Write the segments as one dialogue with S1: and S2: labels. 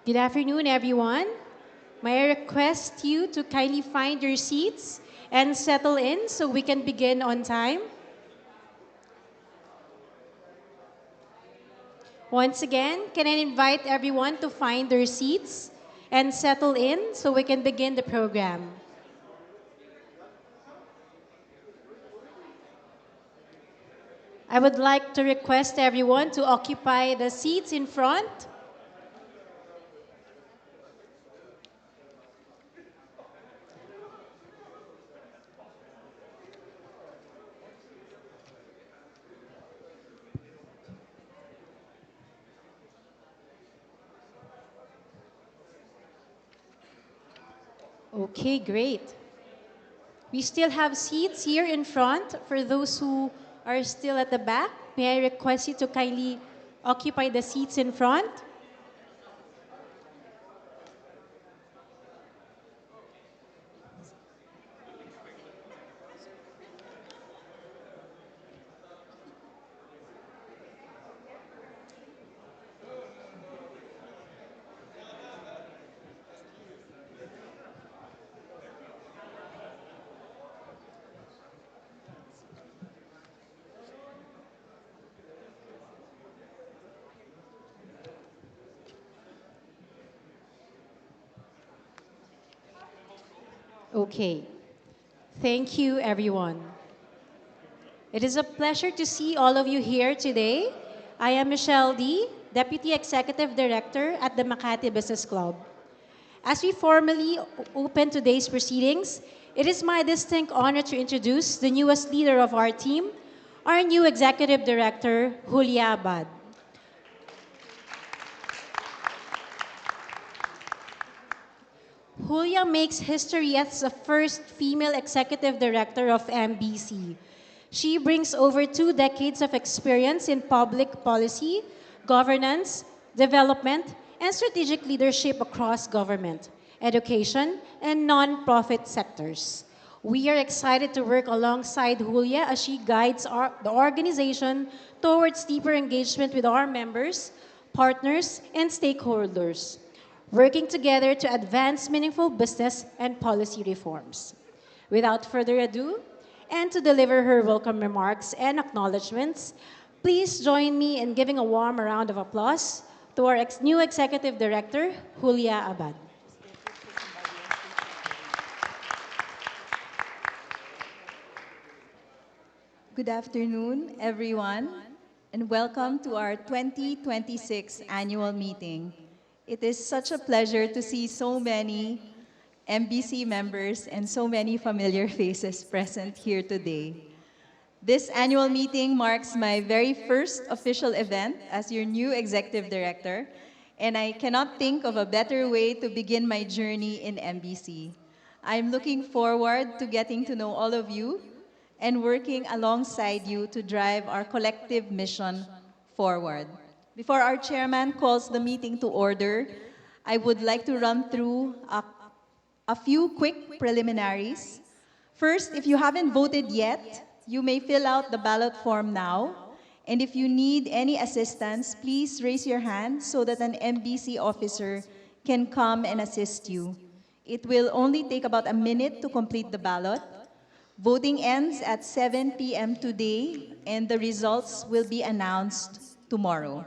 S1: Good afternoon, everyone. May I request you to kindly find your seats and settle in so we can begin on time? Once again, can I invite everyone to find their seats and settle in so we can begin the program? I would like to request everyone to occupy the seats in front. Okay, great. We still have seats here in front for those who are still at the back. May I request you to kindly occupy the seats in front? Okay. Thank you, everyone. It is a pleasure to see all of you here today. I am Michelle D., Deputy Executive Director at the Makati Business Club. As we formally open today's proceedings, it is my distinct honor to introduce the newest leader of our team, our new Executive Director, Julia Abad. Julia makes history as the first female executive director of MBC. She brings over 2 decades of experience in public policy, governance, development, and strategic leadership across government, education, and nonprofit sectors. We are excited to work alongside Julia as she guides the organization towards deeper engagement with our members, partners, and stakeholders, working together to advance meaningful business and policy reforms. Without further ado, and to deliver her welcome remarks and acknowledgments, please join me in giving a warm round of applause to our new Executive Director, Julia Abad.
S2: Good afternoon, everyone, and welcome to our 2026 annual meeting. It is such a pleasure to see so many MBC members and so many familiar faces present here today. This annual meeting marks my very first official event as your new executive director, and I cannot think of a better way to begin my journey in MBC. I'm looking forward to getting to know all of you and working alongside you to drive our collective mission forward. Before our chairman calls the meeting to order, I would like to run through a few quick preliminaries. First, if you haven't voted yet, you may fill out the ballot form now. And if you need any assistance, please raise your hand so that an MBC officer can come and assist you. It will only take about a minute to complete the ballot. Voting ends at 7 p.m. today, and the results will be announced tomorrow.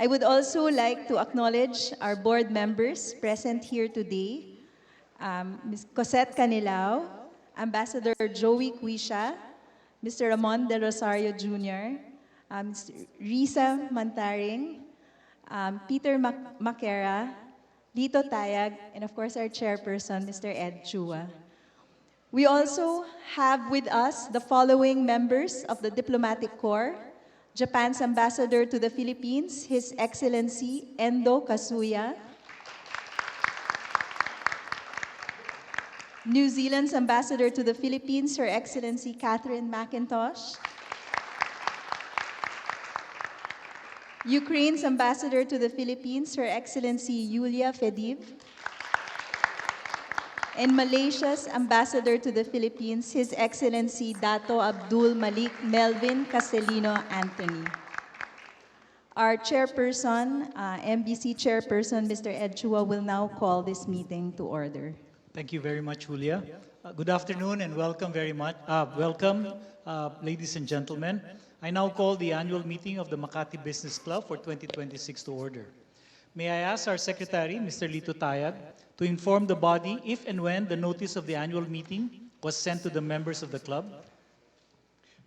S2: I would also like to acknowledge our board members present here today. Ms. Cosette Canilao, Ambassador Joey Quisha, Mr. Ramon De Rosario Jr., Ms. Risa Mantaring, Peter Makera, Lito Tayag, and of course our chairperson, Mr. Ed Chua. We also have with us the following members of the Diplomatic Corps: Japan's Ambassador to the Philippines, His Excellency Endo Kasuya; New Zealand's Ambassador to the Philippines, Her Excellency Catherine McIntosh; Ukraine's Ambassador to the Philippines, Her Excellency Yulia Fediv; and Malaysia's Ambassador to the Philippines, His Excellency Dato Abdul Malik Melvin Castellino Anthony. Our chairperson, MBC chairperson, Mr. Ed Chua, will now call this meeting to order.
S3: Thank you very much, Julia. Good afternoon and welcome very much. Ladies and gentlemen. I now call the annual meeting of the Makati Business Club for 2026 to order. May I ask our secretary, Mr. Lito Tayag, to inform the body if and when the notice of the annual meeting was sent to the members of the club?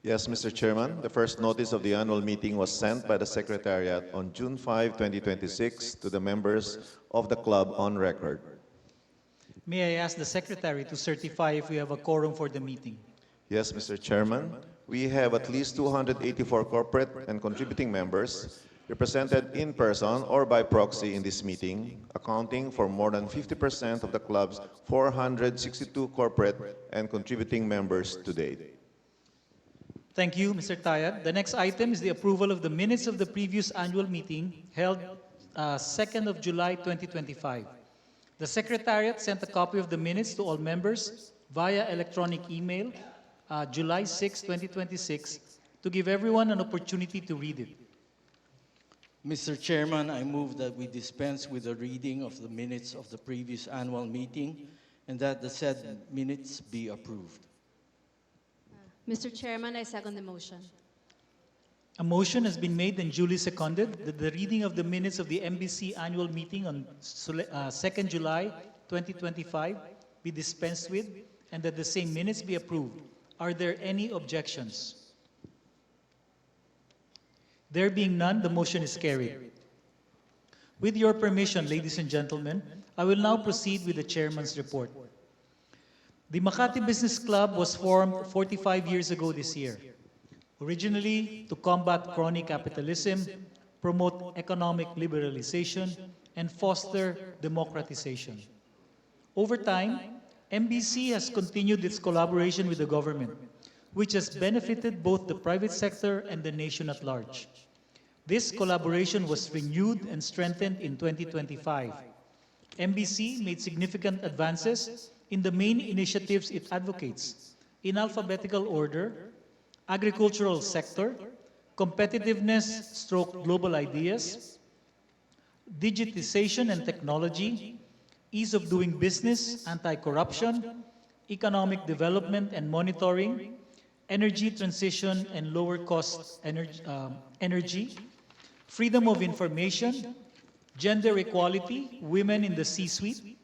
S4: Yes, Mr. Chairman. The first notice of the annual meeting was sent by the Secretariat on June 5, 2026 to the members of the club on record.
S3: May I ask the secretary to certify if we have a quorum for the meeting?
S4: Yes, Mr. Chairman. We have at least 284 corporate and contributing members represented in person or by proxy in this meeting, accounting for more than 50% of the club's 462 corporate and contributing members to date.
S3: Thank you, Mr. Tayag. The next item is the approval of the minutes of the previous annual meeting held 2nd of July 2025. The Secretariat sent a copy of the minutes to all members via electronic email July 6, 2026 to give everyone an opportunity to read it.
S5: Mr. Chairman, I move that we dispense with the reading of the minutes of the previous annual meeting and that the said minutes be approved.
S1: Mr. Chairman, I second the motion.
S3: A motion has been made and duly seconded that the reading of the minutes of the MBC annual meeting on 2nd July 2025 be dispensed with and that the same minutes be approved. Are there any objections? There being none, the motion is carried. With your permission, ladies and gentlemen, I will now proceed with the chairman's report. The Makati Business Club was formed 45 years ago this year, originally to combat crony capitalism, promote economic liberalization, and foster democratization. Over time, MBC has continued its collaboration with the government, which has benefited both the private sector and the nation at large. This collaboration was renewed and strengthened in 2025. MBC made significant advances in the main initiatives it advocates, in alphabetical order: agricultural sector, competitiveness / global ideas, digitization and technology, ease of doing business, anti-corruption, economic development and monitoring, energy transition and lower cost energy, freedom of information, gender equality, women in the C-suite,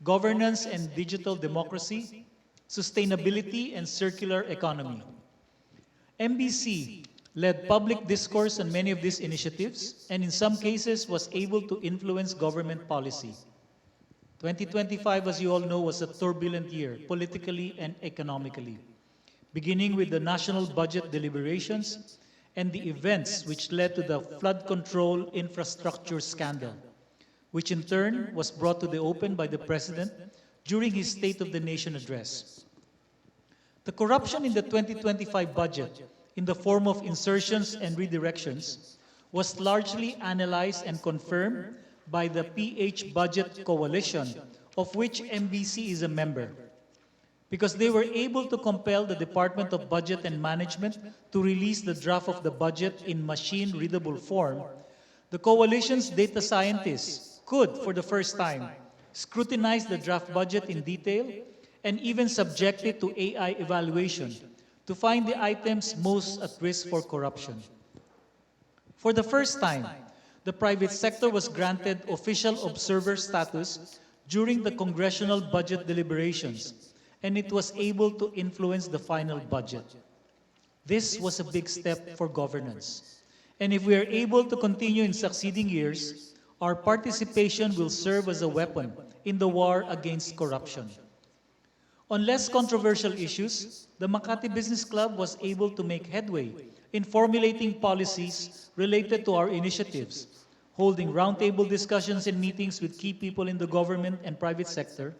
S3: governance and digital democracy, sustainability and circular economy. MBC led public discourse on many of these initiatives and in some cases was able to influence government policy. 2025, as you all know, was a turbulent year, politically and economically, beginning with the national budget deliberations and the events which led to the flood control infrastructure scandal, which in turn was brought to the open by the President during his State of the Nation address. The corruption in the 2025 budget, in the form of insertions and redirections, was largely analyzed and confirmed by the PH Budget Coalition, of which MBC is a member. Because they were able to compel the Department of Budget and Management to release the draft of the budget in machine-readable form, the coalition's data scientists could, for the first time, scrutinize the draft budget in detail and even subject it to AI evaluation to find the items most at risk for corruption. For the first time, the private sector was granted official observer status during the congressional budget deliberations, and it was able to influence the final budget. This was a big step for governance. And if we are able to continue in succeeding years, our participation will serve as a weapon in the war against corruption. On less controversial issues, the Makati Business Club was able to make headway in formulating policies related to our initiatives, holding roundtable discussions and meetings with key people in the government and private sector,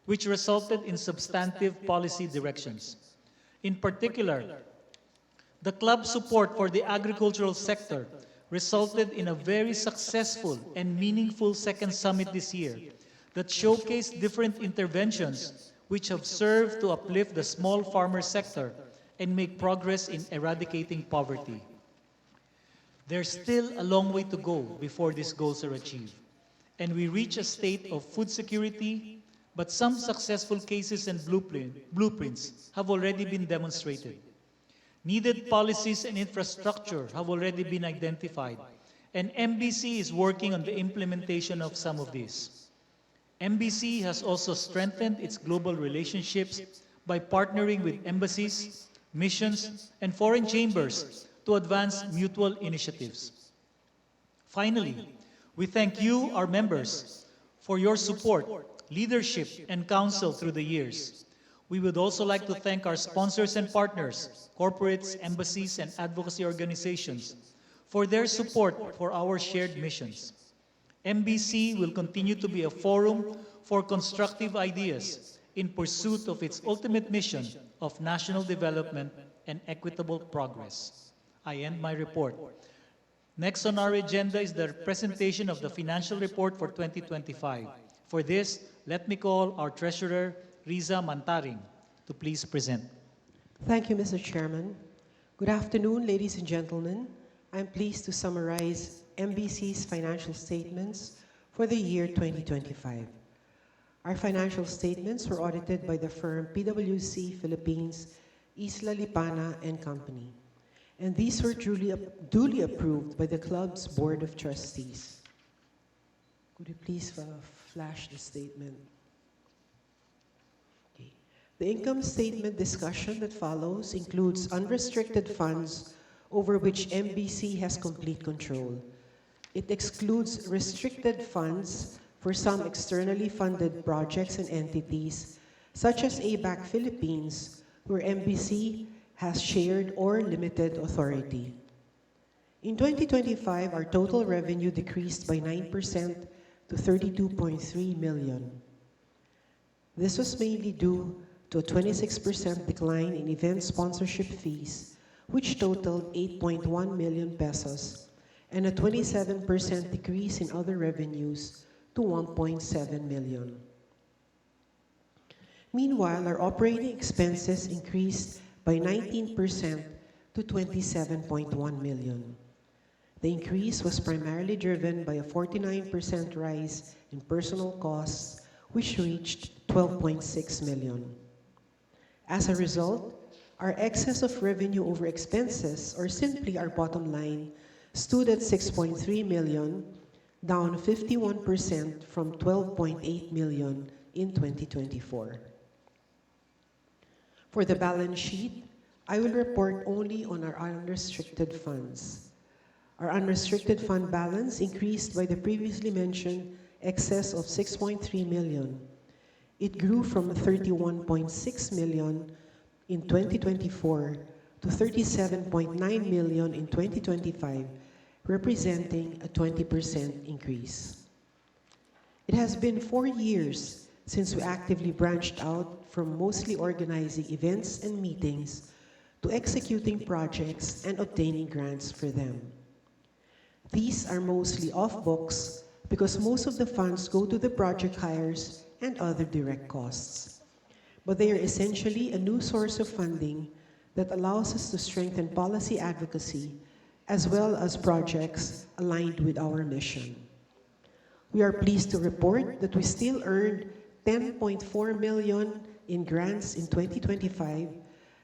S3: which resulted in substantive policy directions. In particular, the club's support for the agricultural sector resulted in a very successful and meaningful second summit this year that showcased different interventions which have served to uplift the small farmer sector and make progress in eradicating poverty. There's still a long way to go before these goals are achieved, and we reach a state of food security, but some successful cases and blueprints have already been demonstrated. Needed policies and infrastructure have already been identified, and MBC is working on the implementation of some of these. MBC has also strengthened its global relationships by partnering with embassies, missions, and foreign chambers to advance mutual initiatives. Finally, we thank you, our members, for your support, leadership, and counsel through the years. We would also like to thank our sponsors and partners, corporates, embassies, and advocacy organizations, for their support for our shared missions. MBC will continue to be a forum for constructive ideas in pursuit of its ultimate mission of national development and equitable progress. I end my report. Next on our agenda is the presentation of the financial report for 2025. For this, let me call our Treasurer, Riza Mantaring, to please present.
S6: Thank you, Mr. Chairman. Good afternoon, ladies and gentlemen. I'm pleased to summarize MBC's financial statements for the year 2025. Our financial statements were audited by the firm PwC Philippines, Isla Lipana and Company, and these were duly approved by the club's Board of Trustees. Could you please flash the statement? Okay. The income statement discussion that follows includes unrestricted funds over which MBC has complete control. It excludes restricted funds for some externally funded projects and entities, such as ABAC Philippines, where MBC has shared or limited authority. In 2025, our total revenue decreased by 9% to 32.3 million. This was mainly due to a 26% decline in event sponsorship fees, which totaled 8.1 million pesos, and a 27% decrease in other revenues to 1.7 million. Meanwhile, our operating expenses increased by 19% to 27.1 million. The increase was primarily driven by a 49% rise in personal costs, which reached 12.6 million. As a result, our excess of revenue over expenses, or simply our bottom line, stood at 6.3 million, down 51% from 12.8 million in 2024. For the balance sheet, I will report only on our unrestricted funds. Our unrestricted fund balance increased by the previously mentioned excess of 6.3 million. It grew from 31.6 million in 2024 to 37.9 million in 2025, representing a 20% increase. It has been 4 years since we actively branched out from mostly organizing events and meetings to executing projects and obtaining grants for them. These are mostly off-books because most of the funds go to the project hires and other direct costs. But they are essentially a new source of funding that allows us to strengthen policy advocacy as well as projects aligned with our mission. We are pleased to report that we still earned 10.4 million in grants in 2025,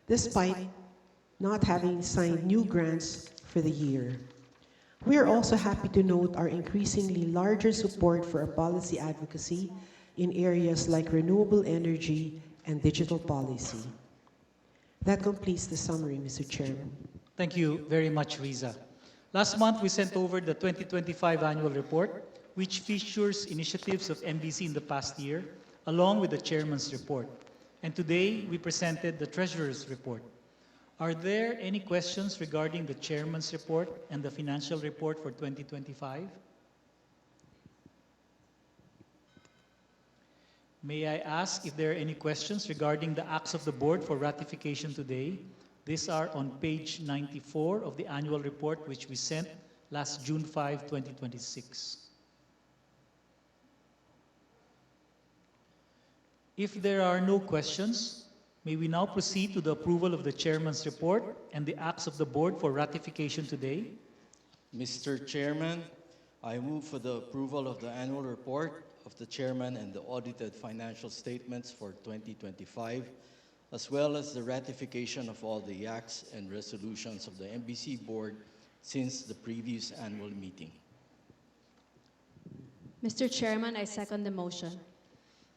S6: despite not having signed new grants for the year. We are also happy to note our increasingly larger support for our policy advocacy in areas like renewable energy and digital policy. That completes the summary, Mr. Chairman.
S3: Thank you very much, Riza. Last month, we sent over the 2025 annual report, which features initiatives of MBC in the past year, along with the chairman's report. And today, we presented the treasurer's report. Are there any questions regarding the chairman's report and the financial report for 2025? May I ask if there are any questions regarding the acts of the board for ratification today? These are on page 94 of the annual report, which we sent last June 5, 2026. If there are no questions, may we now proceed to the approval of the chairman's report and the acts of the board for ratification today?
S5: Mr. Chairman, I move for the approval of the annual report of the chairman and the audited financial statements for 2025, as well as the ratification of all the acts and resolutions of the MBC board since the previous annual meeting.
S7: Mr. Chairman, I second the motion.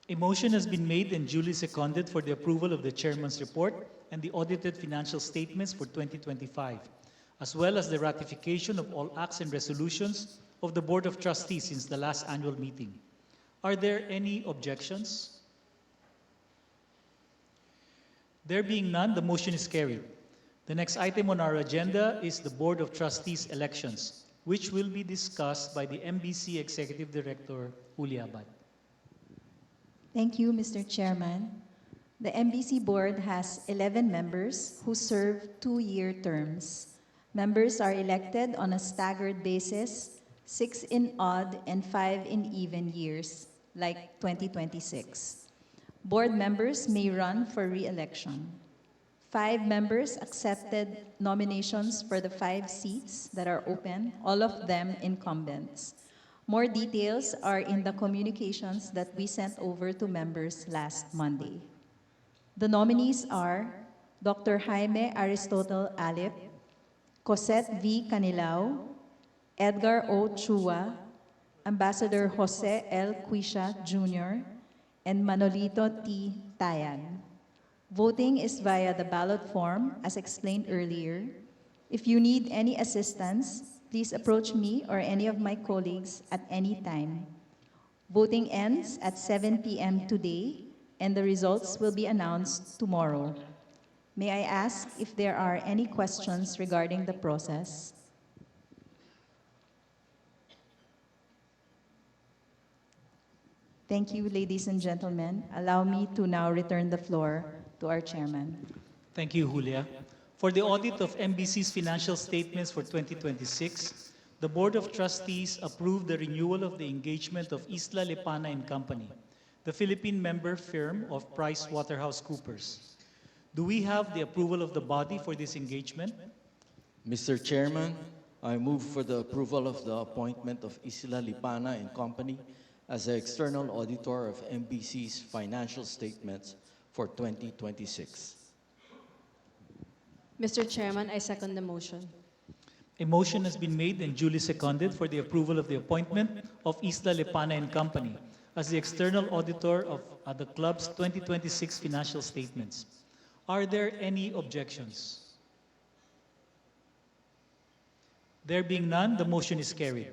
S3: A motion has been made and duly seconded for the approval of the chairman's report and the audited financial statements for 2025, as well as the ratification of all acts and resolutions of the Board of Trustees since the last annual meeting. Are there any objections? There being none, the motion is carried. The next item on our agenda is the Board of Trustees elections, which will be discussed by the MBC Executive Director, Julia Abad.
S2: Thank you, Mr. Chairman. The MBC board has 11 members who serve 2-year terms. Members are elected on a staggered basis, 6 in odd and 5 in even years, like 2026. Board members may run for re-election. 5 members accepted nominations for the 5 seats that are open, all of them incumbents. More details are in the communications that we sent over to members last Monday. The nominees are Dr. Jaime Aristotle Alip, Cosette V. Canilao, Edgar O. Chua, Ambassador Jose L. Quisha Jr., and Manolito T. Tayag. Voting is via the ballot form, as explained earlier. If you need any assistance, please approach me or any of my colleagues at any time. Voting ends at 7 p.m. today, and the results will be announced tomorrow. May I ask if there are any questions regarding the process? Thank you, ladies and gentlemen. Allow me to now return the floor to our chairman.
S3: Thank you, Julia. For the audit of MBC's financial statements for 2026, the Board of Trustees approved the renewal of the engagement of Isla Lipana and Company, the Philippine member firm of PricewaterhouseCoopers. Do we have the approval of the body for this engagement?
S5: Mr. Chairman, I move for the approval of the appointment of Isla Lipana and Company as the external auditor of MBC's financial statements for 2026.
S7: Mr. Chairman, I second the motion.
S3: A motion has been made and duly seconded for the approval of the appointment of Isla Lipana and Company as the external auditor of the club's 2026 financial statements. Are there any objections? There being none, the motion is carried.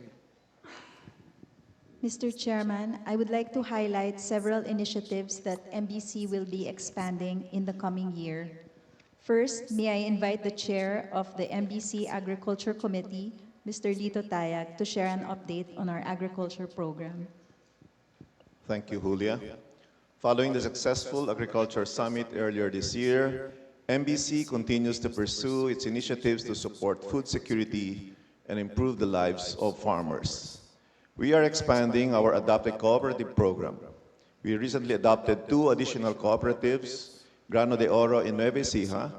S2: Mr. Chairman, I would like to highlight several initiatives that MBC will be expanding in the coming year. First, may I invite the chair of the MBC Agriculture Committee, Mr. Lito Tayag, to share an update on our agriculture program.
S4: Thank you, Julia. Following the successful Agriculture Summit earlier this year, MBC continues to pursue its initiatives to support food security and improve the lives of farmers. We are expanding our adopted cooperative program. We recently adopted 2 additional cooperatives, Grano de Oro in Nueva Ecija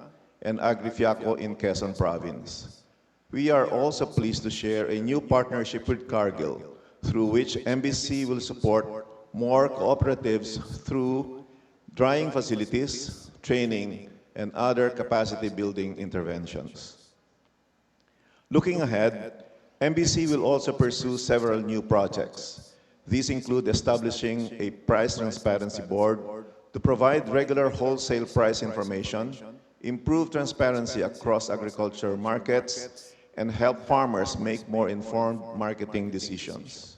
S4: and Agrifiaco in Quezon Province. We are also pleased to share a new partnership with Cargill, through which MBC will support more cooperatives through drying facilities, training, and other capacity-building interventions. Looking ahead, MBC will also pursue several new projects. These include establishing a price transparency board to provide regular wholesale price information, improve transparency across agriculture markets, and help farmers make more informed marketing decisions.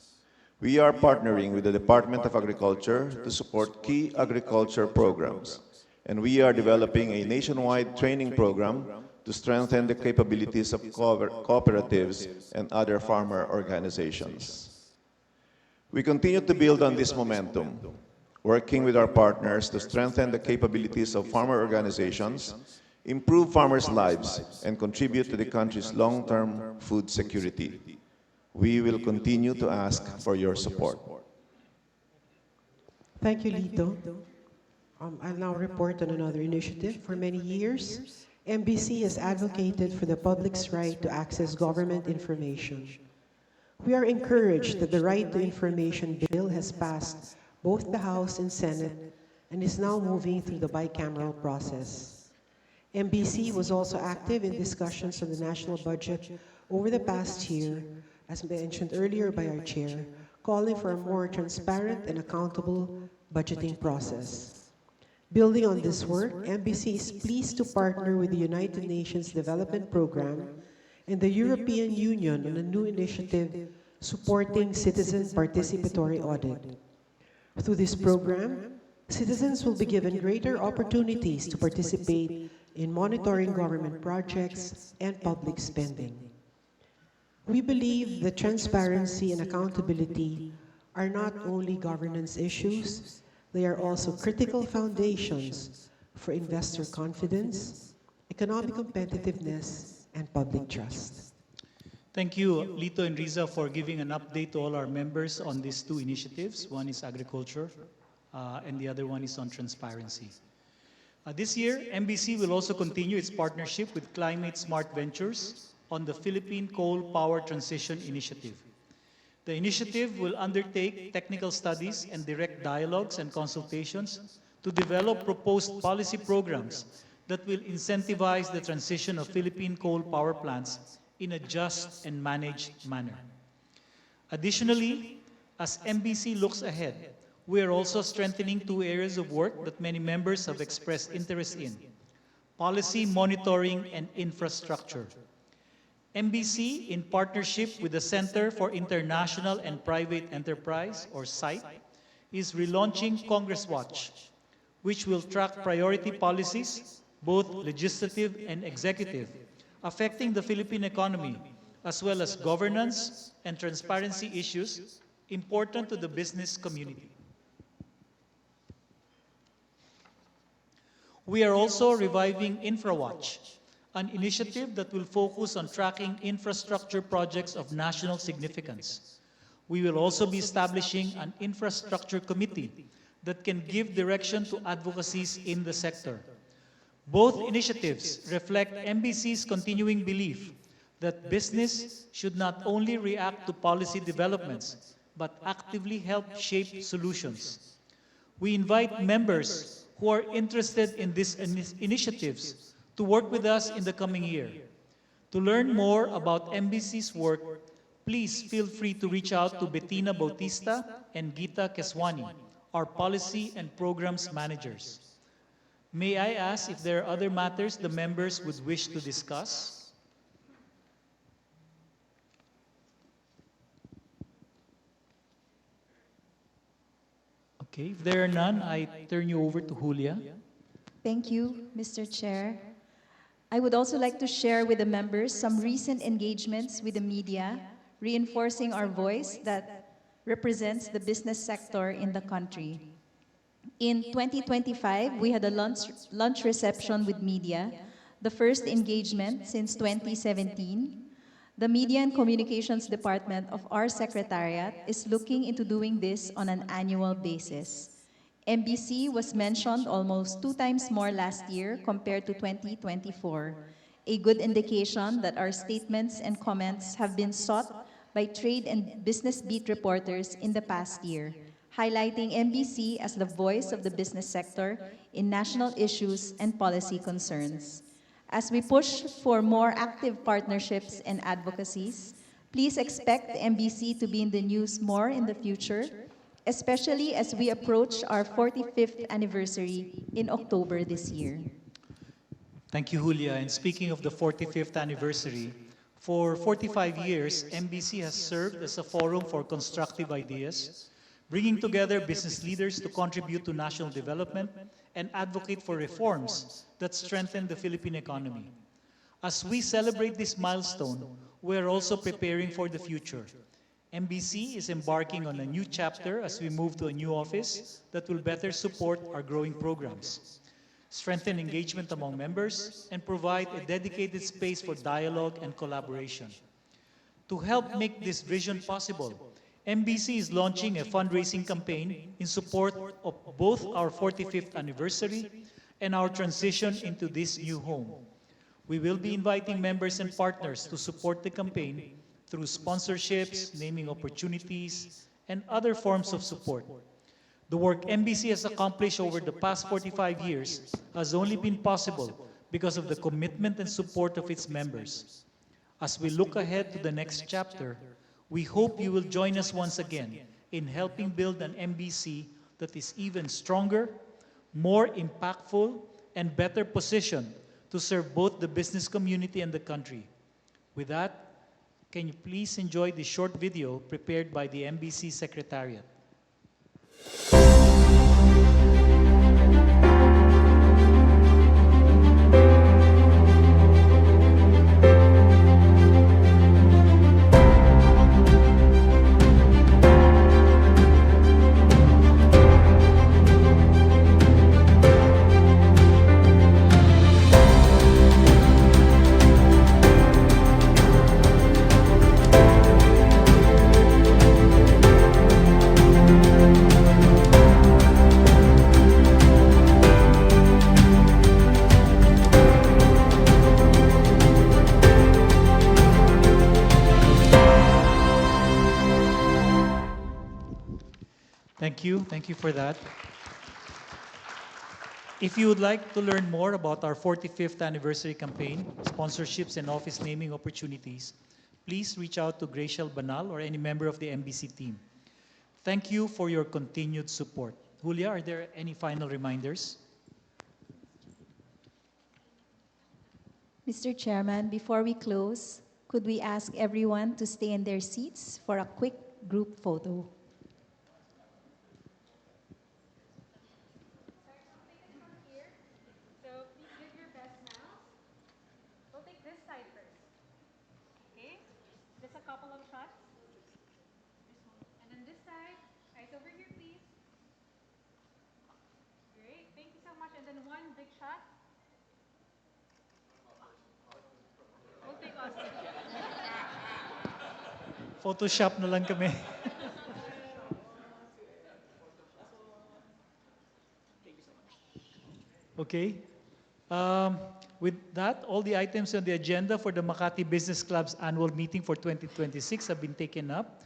S4: We are partnering with the Department of Agriculture to support key agriculture programs, and we are developing a nationwide training program to strengthen the capabilities of cooperatives and other farmer organizations. We continue to build on this momentum, working with our partners to strengthen the capabilities of farmer organizations, improve farmers' lives, and contribute to the country's long-term food security. We will continue to ask for your support.
S6: Thank you, Lito. I'll now report on another initiative. For many years, MBC has advocated for the public's right to access government information. We are encouraged that the Right to Information Bill has passed both the House and Senate and is now moving through the bicameral process. MBC was also active in discussions on the national budget over the past year, as mentioned earlier by our chair, calling for a more transparent and accountable budgeting process. Building on this work, MBC is pleased to partner with the United Nations Development Programme and the European Union on a new initiative supporting citizen participatory audit. Through this program, citizens will be given greater opportunities to participate in monitoring government projects and public spending. We believe that transparency and accountability are not only governance issues, they are also critical foundations for investor confidence, economic competitiveness, and public trust.
S3: Thank you, Lito and Riza, for giving an update to all our members on these two initiatives. One is agriculture, and the other one is on transparency. This year, MBC will also continue its partnership with Climate Smart Ventures on the Philippine Coal Power Transition Initiative. The initiative will undertake technical studies and direct dialogues and consultations to develop proposed policy programs that will incentivize the transition of Philippine coal power plants in a just and managed manner. Additionally, as MBC looks ahead, we are also strengthening two areas of work that many members have expressed interest in: policy monitoring and infrastructure. MBC, in partnership with the Center for International and Private Enterprise, or CIPE, is relaunching Congress Watch, which will track priority policies, both legislative and executive, affecting the Philippine economy, as well as governance and transparency issues important to the business community. We are also reviving InfraWatch, an initiative that will focus on tracking infrastructure projects of national significance. We will also be establishing an infrastructure committee that can give direction to advocacies in the sector. Both initiatives reflect MBC's continuing belief that business should not only react to policy developments, but actively help shape solutions. We invite members who are interested in these initiatives to work with us in the coming year. To learn more about MBC's work, please feel free to reach out to Bettina Bautista and Gita Keswani, our policy and programs managers. May I ask if there are other matters the members would wish to discuss? Okay, if there are none, I turn you over to Julia.
S2: Thank you, Mr. Chair. I would also like to share with the members some recent engagements with the media, reinforcing our voice that represents the business sector in the country. In 2025, we had a lunch reception with media, the first engagement since 2017. The Media and Communications Department of our Secretariat is looking into doing this on an annual basis. MBC was mentioned almost 2 times more last year compared to 2024, a good indication that our statements and comments have been sought by trade and business beat reporters in the past year, highlighting MBC as the voice of the business sector in national issues and policy concerns. As we push for more active partnerships and advocacies, please expect the MBC to be in the news more in the future, especially as we approach our 45th anniversary in October this year.
S3: Thank you, Julia. And speaking of the 45th anniversary, for 45 years, MBC has served as a forum for constructive ideas, bringing together business leaders to contribute to national development and advocate for reforms that strengthen the Philippine economy. As we celebrate this milestone, we are also preparing for the future. MBC is embarking on a new chapter as we move to a new office that will better support our growing programs, strengthen engagement among members, and provide a dedicated space for dialogue and collaboration. To help make this vision possible, MBC is launching a fundraising campaign in support of both our 45th anniversary and our transition into this new home. We will be inviting members and partners to support the campaign through sponsorships, naming opportunities, and other forms of support. The work MBC has accomplished over the past 45 years has only been possible because of the commitment and support of its members. As we look ahead to the next chapter, we hope you will join us once again in helping build an MBC that is even stronger, more impactful, and better positioned to serve both the business community and the country. With that, can you please enjoy the short video prepared by the MBC Secretariat? Thank you for that. If you would like to learn more about our 45th anniversary campaign, sponsorships, and office naming opportunities, please reach out to Graciel Banal or any member of the MBC team. Thank you for your continued support. Julia, are there any final reminders?
S2: Mr. Chairman, before we close, could we ask everyone to stay in their seats for a quick group photo?
S3: Photoshop na lang kami. Okay. With that, all the items on the agenda for the Makati Business Club's annual meeting for 2026 have been taken up.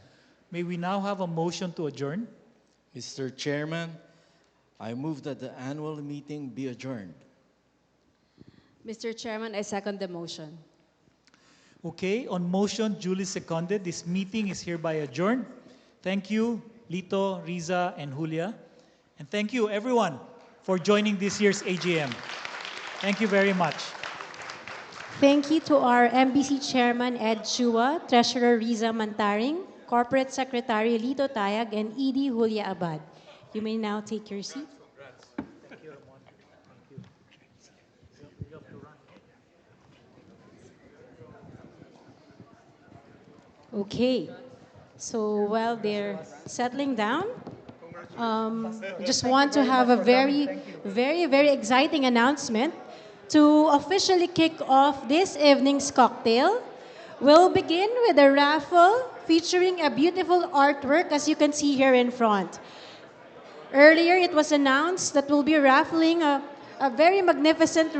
S3: May we now have a motion to adjourn?
S5: Mr. Chairman, I move that the annual meeting be adjourned.
S7: Mr. Chairman, I second the motion.
S3: Okay, on motion duly seconded, this meeting is hereby adjourned. Thank you, Lito, Riza, and Julia. And thank you, everyone, for joining this year's AGM. Thank you very much.
S1: Thank you to our MBC Chairman Ed Chua, Treasurer Riza Mantaring, Corporate Secretary Lito Tayag, and ED Julia Abad. You may now take your seat.
S3: Thank you, Ramon. Thank you. You have to run.
S1: Okay. So while they're settling down, I just want to have a very exciting announcement to officially kick off this evening's cocktail. We'll begin with a raffle featuring a beautiful artwork, as you can see here in front. Earlier, it was announced that we'll be raffling a very magnificent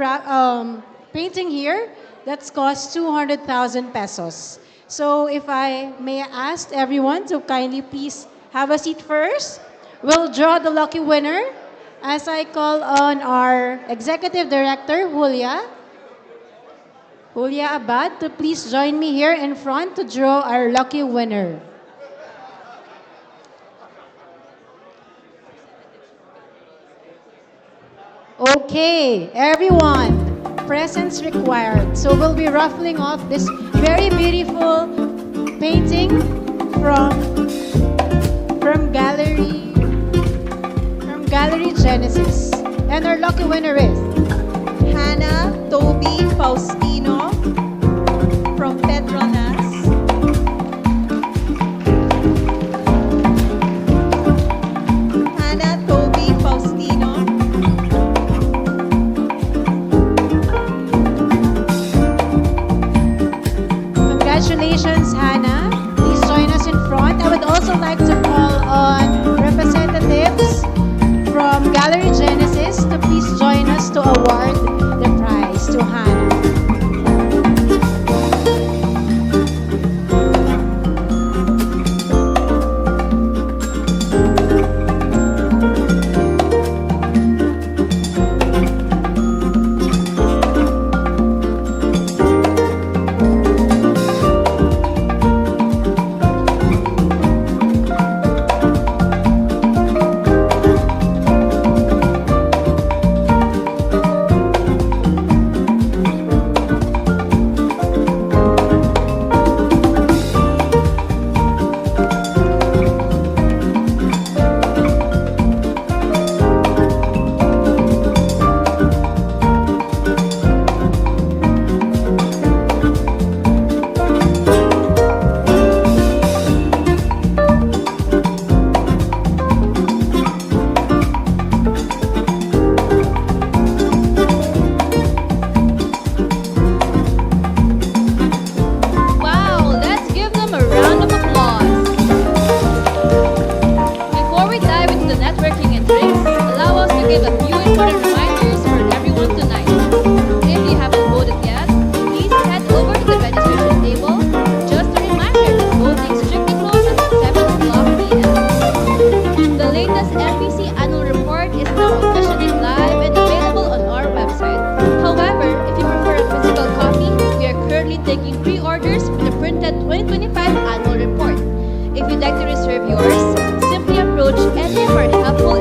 S1: painting here that's cost 200,000 pesos. So if I may ask everyone to kindly please have a seat first. We'll draw the lucky winner as I call on our Executive Director, Julia Abad, to please join me here in front to draw our lucky winner. Okay, everyone, presence required. So we'll be raffling off this very beautiful painting from Gallery Genesis. And our lucky winner is
S2: Hannah Toby Faustino from Petronas. Hannah Toby Faustino.
S1: Congratulations, Hannah. Please join us in front. I would also like to call on representatives from Gallery Genesis to please join us to award the prize to Hannah.
S8: annual report. If you'd like to reserve yours, simply approach any of our helpful